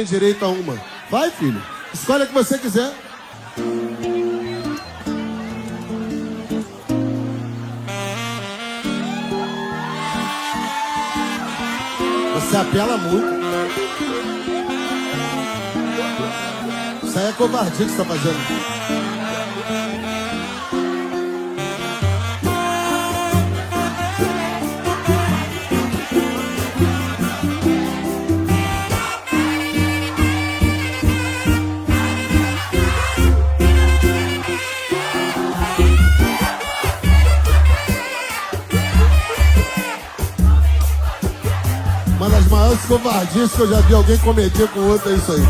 Tem direito a uma. Vai, filho. Escolhe a que você quiser. Você apela muito. Isso aí é covardia que você está fazendo. Uma das maiores covardias que eu já vi alguém cometer com outro é isso aí.